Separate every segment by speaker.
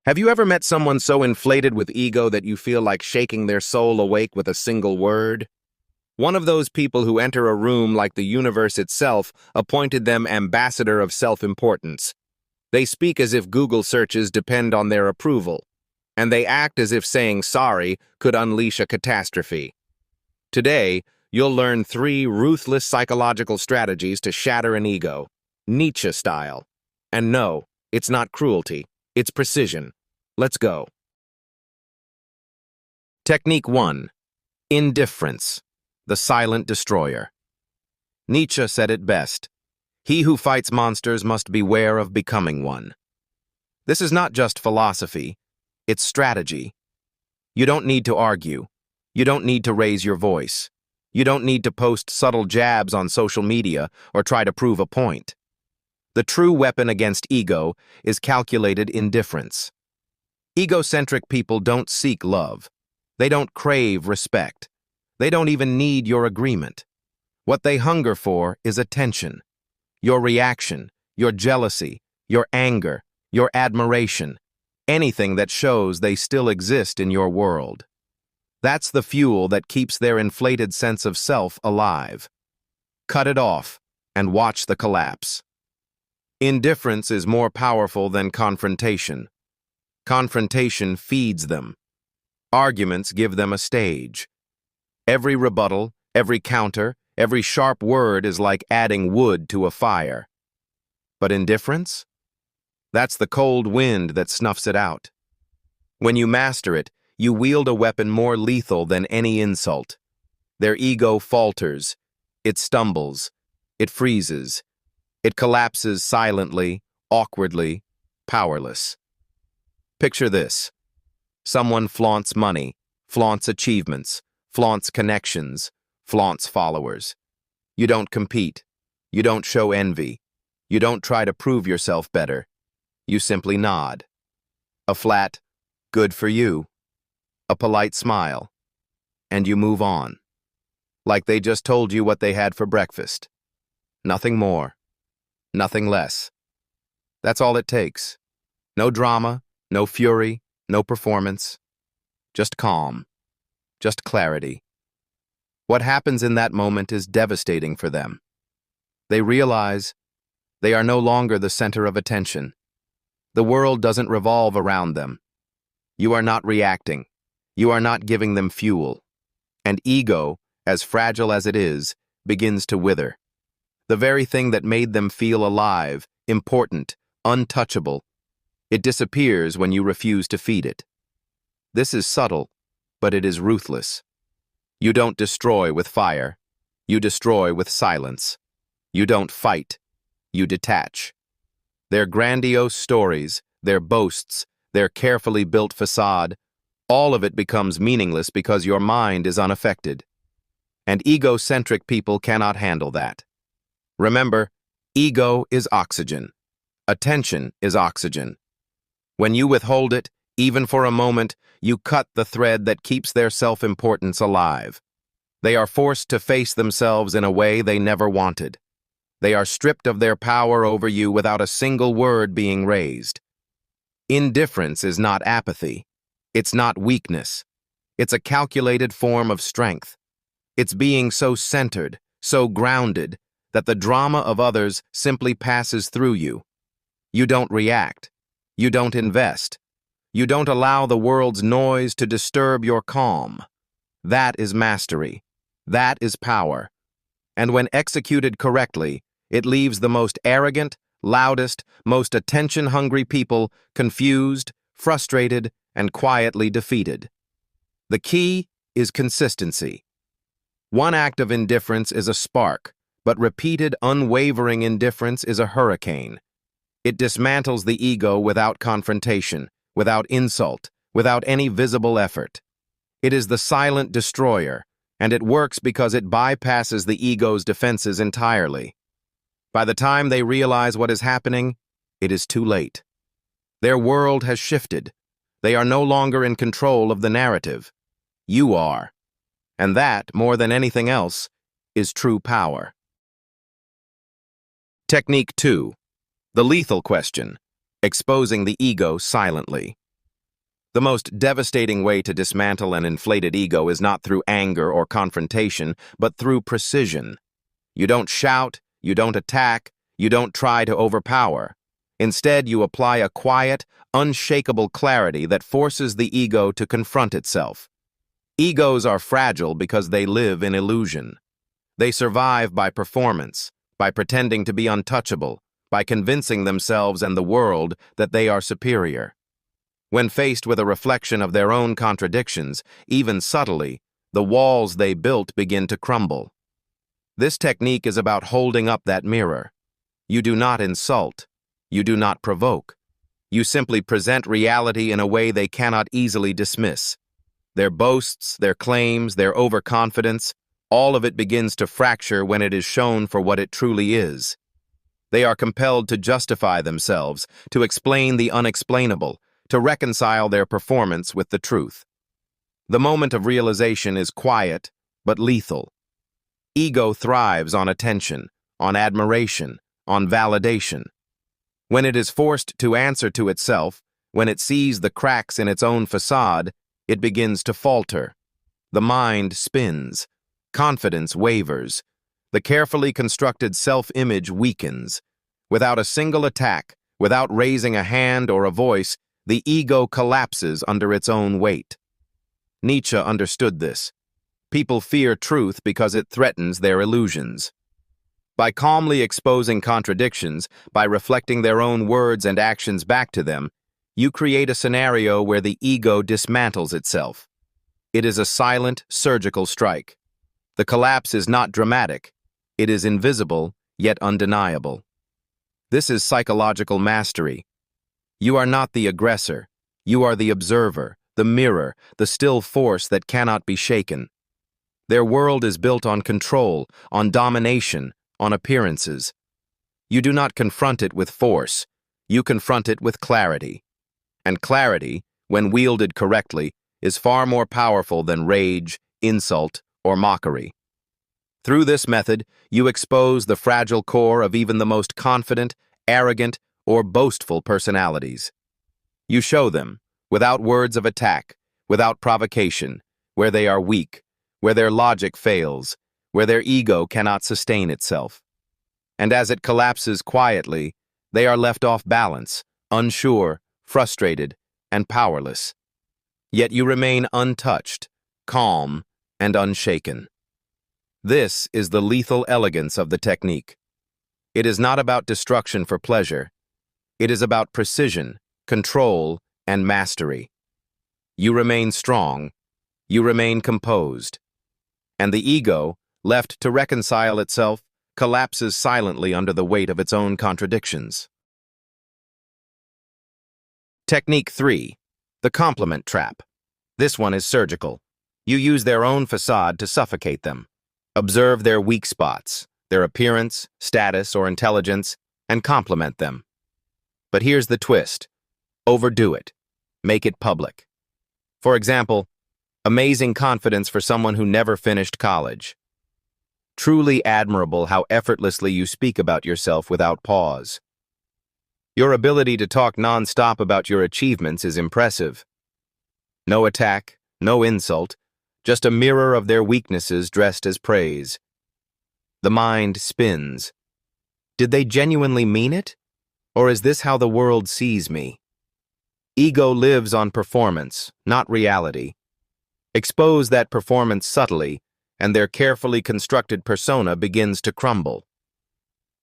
Speaker 1: Have you ever met someone so inflated with ego that you feel like shaking their soul awake with a single word? One of those people who enter a room like the universe itself appointed them ambassador of self-importance. They speak as if Google searches depend on their approval, and they act as if saying sorry could unleash a catastrophe. Today, you'll learn 3 ruthless psychological strategies to shatter an ego, Nietzsche style. And no, it's not cruelty, it's precision. Let's go. Technique 1. Indifference, the silent destroyer. Nietzsche said it best. He who fights monsters must beware of becoming one. This is not just philosophy, it's strategy. You don't need to argue. You don't need to raise your voice. You don't need to post subtle jabs on social media or try to prove a point. The true weapon against ego is calculated indifference. Egocentric people don't seek love. They don't crave respect. They don't even need your agreement. What they hunger for is attention. Your reaction, your jealousy, your anger, your admiration, anything that shows they still exist in your world. That's the fuel that keeps their inflated sense of self alive. Cut it off and watch the collapse. Indifference is more powerful than confrontation. Confrontation feeds them. Arguments give them a stage. Every rebuttal, every counter, every sharp word is like adding wood to a fire. But indifference? That's the cold wind that snuffs it out. When you master it, you wield a weapon more lethal than any insult. Their ego falters. It stumbles. It freezes. It collapses silently, awkwardly, powerless. Picture this. Someone flaunts money, flaunts achievements, flaunts connections, flaunts followers. You don't compete. You don't show envy. You don't try to prove yourself better. You simply nod. A flat, good for you. A polite smile. And you move on. Like they just told you what they had for breakfast. Nothing more. Nothing less. That's all it takes. No drama, no fury, no performance. Just calm. Just clarity. What happens in that moment is devastating for them. They realize they are no longer the center of attention. The world doesn't revolve around them. You are not reacting. You are not giving them fuel. And ego, as fragile as it is, begins to wither. The very thing that made them feel alive, important, untouchable, it disappears when you refuse to feed it. This is subtle, but it is ruthless. You don't destroy with fire. You destroy with silence. You don't fight. You detach. Their grandiose stories, their boasts, their carefully built facade, all of it becomes meaningless because your mind is unaffected. And egocentric people cannot handle that. Remember, ego is oxygen. Attention is oxygen. When you withhold it, even for a moment, you cut the thread that keeps their self-importance alive. They are forced to face themselves in a way they never wanted. They are stripped of their power over you without a single word being raised. Indifference is not apathy. It's not weakness. It's a calculated form of strength. It's being so centered, so grounded, that the drama of others simply passes through you. You don't react. You don't invest. You don't allow the world's noise to disturb your calm. That is mastery. That is power. And when executed correctly, it leaves the most arrogant, loudest, most attention-hungry people confused, frustrated, and quietly defeated. The key is consistency. One act of indifference is a spark, but repeated, unwavering indifference is a hurricane. It dismantles the ego without confrontation, without insult, without any visible effort. It is the silent destroyer, and it works because it bypasses the ego's defenses entirely. By the time they realize what is happening, it is too late. Their world has shifted. They are no longer in control of the narrative. You are. And that, more than anything else, is true power. Technique 2. The lethal question. Exposing the ego silently. The most devastating way to dismantle an inflated ego is not through anger or confrontation, but through precision. You don't shout, you don't attack, you don't try to overpower. Instead, you apply a quiet, unshakable clarity that forces the ego to confront itself. Egos are fragile because they live in illusion. They survive by performance, by pretending to be untouchable, by convincing themselves and the world that they are superior. When faced with a reflection of their own contradictions, even subtly, the walls they built begin to crumble. This technique is about holding up that mirror. You do not insult. You do not provoke. You simply present reality in a way they cannot easily dismiss. Their boasts, their claims, their overconfidence, all of it begins to fracture when it is shown for what it truly is. They are compelled to justify themselves, to explain the unexplainable, to reconcile their performance with the truth. The moment of realization is quiet, but lethal. Ego thrives on attention, on admiration, on validation. When it is forced to answer to itself, when it sees the cracks in its own facade, it begins to falter. The mind spins. Confidence wavers. The carefully constructed self-image weakens. Without a single attack, without raising a hand or a voice, the ego collapses under its own weight. Nietzsche understood this. People fear truth because it threatens their illusions. By calmly exposing contradictions, by reflecting their own words and actions back to them, you create a scenario where the ego dismantles itself. It is a silent, surgical strike. The collapse is not dramatic. It is invisible, yet undeniable. This is psychological mastery. You are not the aggressor. You are the observer, the mirror, the still force that cannot be shaken. Their world is built on control, on domination, on appearances. You do not confront it with force. You confront it with clarity. And clarity, when wielded correctly, is far more powerful than rage, insult, or mockery. Through this method, you expose the fragile core of even the most confident, arrogant, or boastful personalities. You show them, without words of attack, without provocation, where they are weak, where their logic fails, where their ego cannot sustain itself. And as it collapses quietly, they are left off balance, unsure, frustrated, and powerless. Yet you remain untouched, calm, and unshaken. This is the lethal elegance of the technique. It is not about destruction for pleasure. It is about precision, control, and mastery. You remain strong. You remain composed. And the ego, left to reconcile itself, collapses silently under the weight of its own contradictions. Technique 3. The compliment trap. This one is surgical. You use their own facade to suffocate them. Observe their weak spots, their appearance, status, or intelligence, and compliment them. But here's the twist. Overdo it. Make it public. For example, amazing confidence for someone who never finished college. Truly admirable how effortlessly you speak about yourself without pause. Your ability to talk non-stop about your achievements is impressive. No attack, no insult, just a mirror of their weaknesses dressed as praise. The mind spins. Did they genuinely mean it? Or is this how the world sees me? Ego lives on performance, not reality. Expose that performance subtly, and their carefully constructed persona begins to crumble.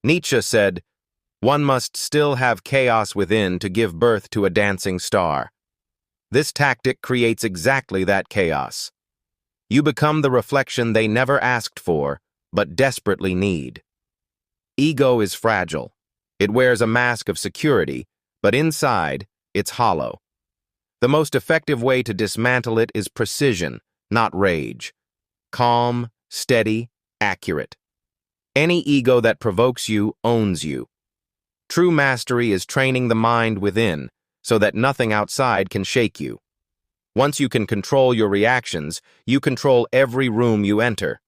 Speaker 1: Nietzsche said, "One must still have chaos within to give birth to a dancing star." This tactic creates exactly that chaos. You become the reflection they never asked for, but desperately need. Ego is fragile. It wears a mask of security, but inside, it's hollow. The most effective way to dismantle it is precision, not rage. Calm, steady, accurate. Any ego that provokes you owns you. True mastery is training the mind within, so that nothing outside can shake you. Once you can control your reactions, you control every room you enter.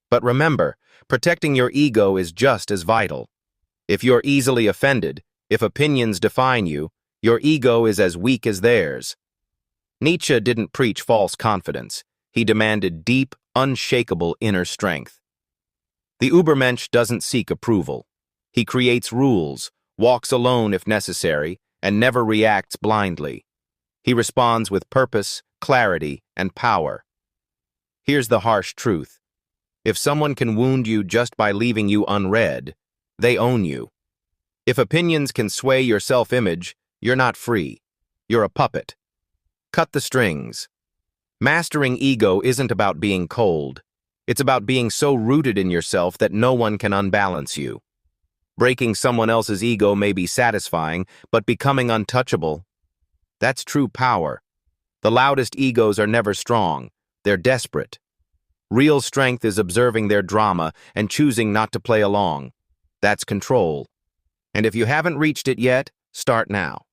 Speaker 1: But remember, protecting your ego is just as vital. If you're easily offended, if opinions define you, your ego is as weak as theirs. Nietzsche didn't preach false confidence. He demanded deep, unshakable inner strength. The Übermensch doesn't seek approval. He creates rules, walks alone if necessary, and never reacts blindly. He responds with purpose, clarity, and power. Here's the harsh truth. If someone can wound you just by leaving you unread, they own you. If opinions can sway your self-image, you're not free. You're a puppet. Cut the strings. Mastering ego isn't about being cold. It's about being so rooted in yourself that no one can unbalance you. Breaking someone else's ego may be satisfying, but becoming untouchable, that's true power. The loudest egos are never strong. They're desperate. Real strength is observing their drama and choosing not to play along. That's control. And if you haven't reached it yet, start now.